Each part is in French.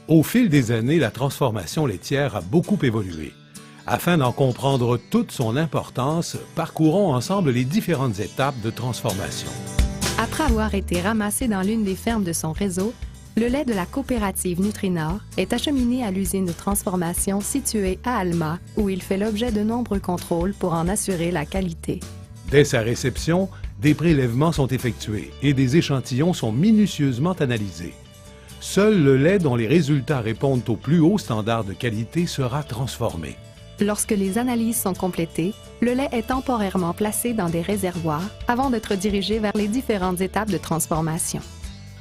Au fil des années, la transformation laitière a beaucoup évolué. Afin d'en comprendre toute son importance, parcourons ensemble les différentes étapes de transformation. Après avoir été ramassé dans l'une des fermes de son réseau, le lait de la coopérative Nutrinor est acheminé à l'usine de transformation située à Alma, où il fait l'objet de nombreux contrôles pour en assurer la qualité. Dès sa réception, des prélèvements sont effectués et des échantillons sont minutieusement analysés. Seul le lait dont les résultats répondent aux plus hauts standards de qualité sera transformé. Lorsque les analyses sont complétées, le lait est temporairement placé dans des réservoirs avant d'être dirigé vers les différentes étapes de transformation.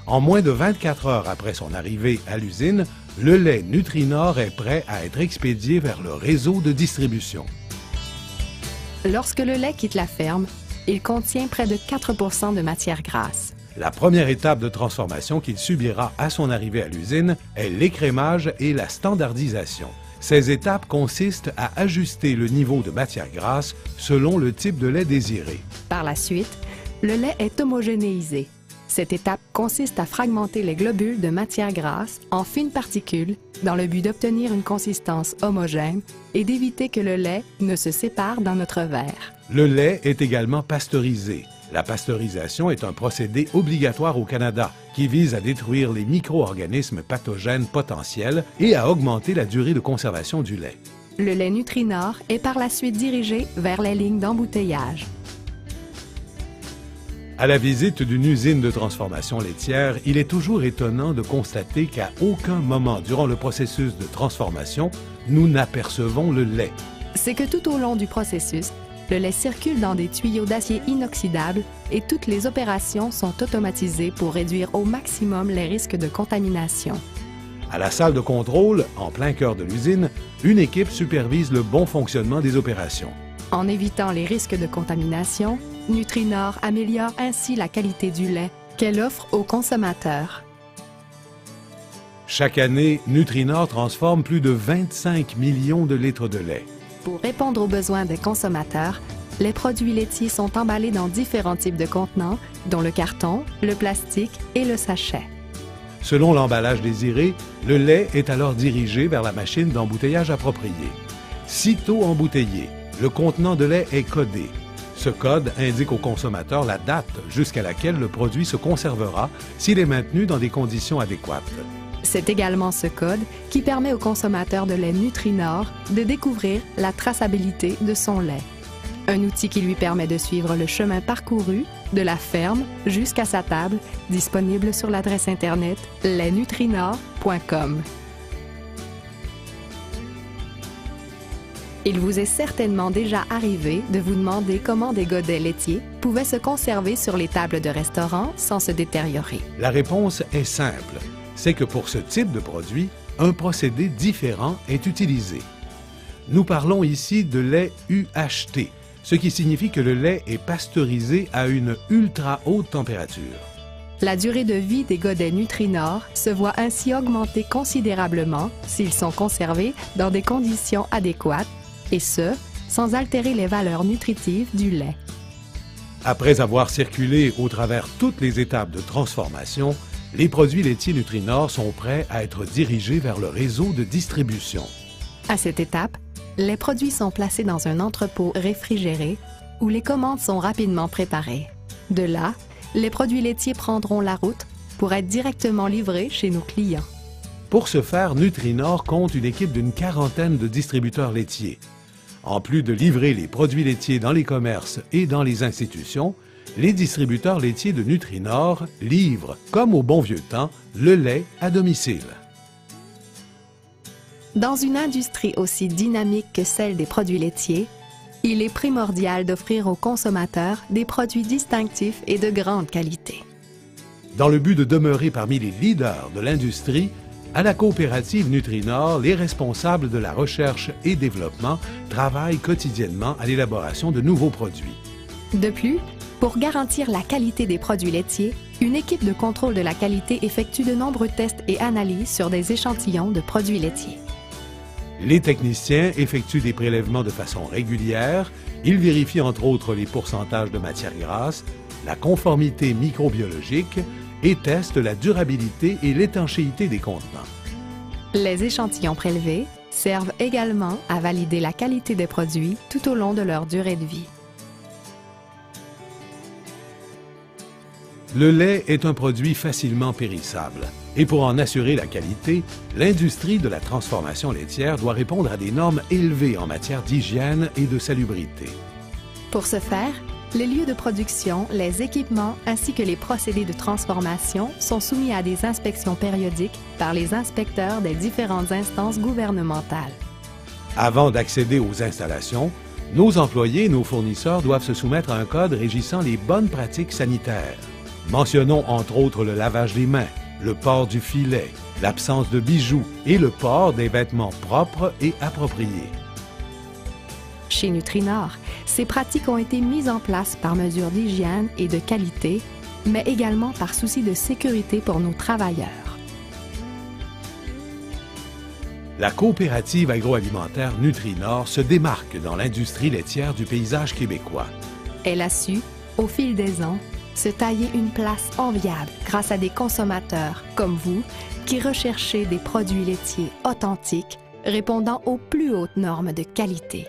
En moins de 24 heures après son arrivée à l'usine, le lait Nutrinor est prêt à être expédié vers le réseau de distribution. Lorsque le lait quitte la ferme, il contient près de 4 % de matière grasse. La première étape de transformation qu'il subira à son arrivée à l'usine est l'écrémage et la standardisation. Ces étapes consistent à ajuster le niveau de matière grasse selon le type de lait désiré. Par la suite, le lait est homogénéisé. Cette étape consiste à fragmenter les globules de matière grasse en fines particules dans le but d'obtenir une consistance homogène et d'éviter que le lait ne se sépare dans notre verre. Le lait est également pasteurisé. La pasteurisation est un procédé obligatoire au Canada qui vise à détruire les micro-organismes pathogènes potentiels et à augmenter la durée de conservation du lait. Le lait Nutrinor est par la suite dirigé vers les lignes d'embouteillage. À la visite d'une usine de transformation laitière, il est toujours étonnant de constater qu'à aucun moment durant le processus de transformation, nous n'apercevons le lait. C'est que tout au long du processus, le lait circule dans des tuyaux d'acier inoxydable et toutes les opérations sont automatisées pour réduire au maximum les risques de contamination. À la salle de contrôle, en plein cœur de l'usine, une équipe supervise le bon fonctionnement des opérations. En évitant les risques de contamination, Nutrinor améliore ainsi la qualité du lait qu'elle offre aux consommateurs. Chaque année, Nutrinor transforme plus de 25 millions de litres de lait. Pour répondre aux besoins des consommateurs, les produits laitiers sont emballés dans différents types de contenants, dont le carton, le plastique et le sachet. Selon l'emballage désiré, le lait est alors dirigé vers la machine d'embouteillage appropriée. Sitôt embouteillé, le contenant de lait est codé. Ce code indique au consommateur la date jusqu'à laquelle le produit se conservera s'il est maintenu dans des conditions adéquates. C'est également ce code qui permet au consommateur de lait Nutrinor de découvrir la traçabilité de son lait. Un outil qui lui permet de suivre le chemin parcouru de la ferme jusqu'à sa table, disponible sur l'adresse internet laitnutrinor.com. Il vous est certainement déjà arrivé de vous demander comment des godets laitiers pouvaient se conserver sur les tables de restaurants sans se détériorer. La réponse est simple. C'est que pour ce type de produit, un procédé différent est utilisé. Nous parlons ici de lait UHT, ce qui signifie que le lait est pasteurisé à une ultra haute température. La durée de vie des godets Nutrinor se voit ainsi augmenter considérablement s'ils sont conservés dans des conditions adéquates, et ce, sans altérer les valeurs nutritives du lait. Après avoir circulé au travers toutes les étapes de transformation, les produits laitiers Nutrinor sont prêts à être dirigés vers le réseau de distribution. À cette étape, les produits sont placés dans un entrepôt réfrigéré où les commandes sont rapidement préparées. De là, les produits laitiers prendront la route pour être directement livrés chez nos clients. Pour ce faire, Nutrinor compte une équipe d'une quarantaine de distributeurs laitiers. En plus de livrer les produits laitiers dans les commerces et dans les institutions, les distributeurs laitiers de Nutrinor livrent, comme au bon vieux temps, le lait à domicile. Dans une industrie aussi dynamique que celle des produits laitiers, il est primordial d'offrir aux consommateurs des produits distinctifs et de grande qualité. Dans le but de demeurer parmi les leaders de l'industrie, à la coopérative Nutrinor, les responsables de la recherche et développement travaillent quotidiennement à l'élaboration de nouveaux produits. De plus, pour garantir la qualité des produits laitiers, une équipe de contrôle de la qualité effectue de nombreux tests et analyses sur des échantillons de produits laitiers. Les techniciens effectuent des prélèvements de façon régulière. Ils vérifient entre autres les pourcentages de matière grasse, la conformité microbiologique et testent la durabilité et l'étanchéité des contenants. Les échantillons prélevés servent également à valider la qualité des produits tout au long de leur durée de vie. Le lait est un produit facilement périssable. Et pour en assurer la qualité, l'industrie de la transformation laitière doit répondre à des normes élevées en matière d'hygiène et de salubrité. Pour ce faire, les lieux de production, les équipements ainsi que les procédés de transformation sont soumis à des inspections périodiques par les inspecteurs des différentes instances gouvernementales. Avant d'accéder aux installations, nos employés et nos fournisseurs doivent se soumettre à un code régissant les bonnes pratiques sanitaires. Mentionnons entre autres le lavage des mains, le port du filet, l'absence de bijoux et le port des vêtements propres et appropriés. Chez Nutrinor, ces pratiques ont été mises en place par mesure d'hygiène et de qualité, mais également par souci de sécurité pour nos travailleurs. La coopérative agroalimentaire Nutrinor se démarque dans l'industrie laitière du paysage québécois. Elle a su, au fil des ans, se tailler une place enviable grâce à des consommateurs comme vous qui recherchez des produits laitiers authentiques répondant aux plus hautes normes de qualité.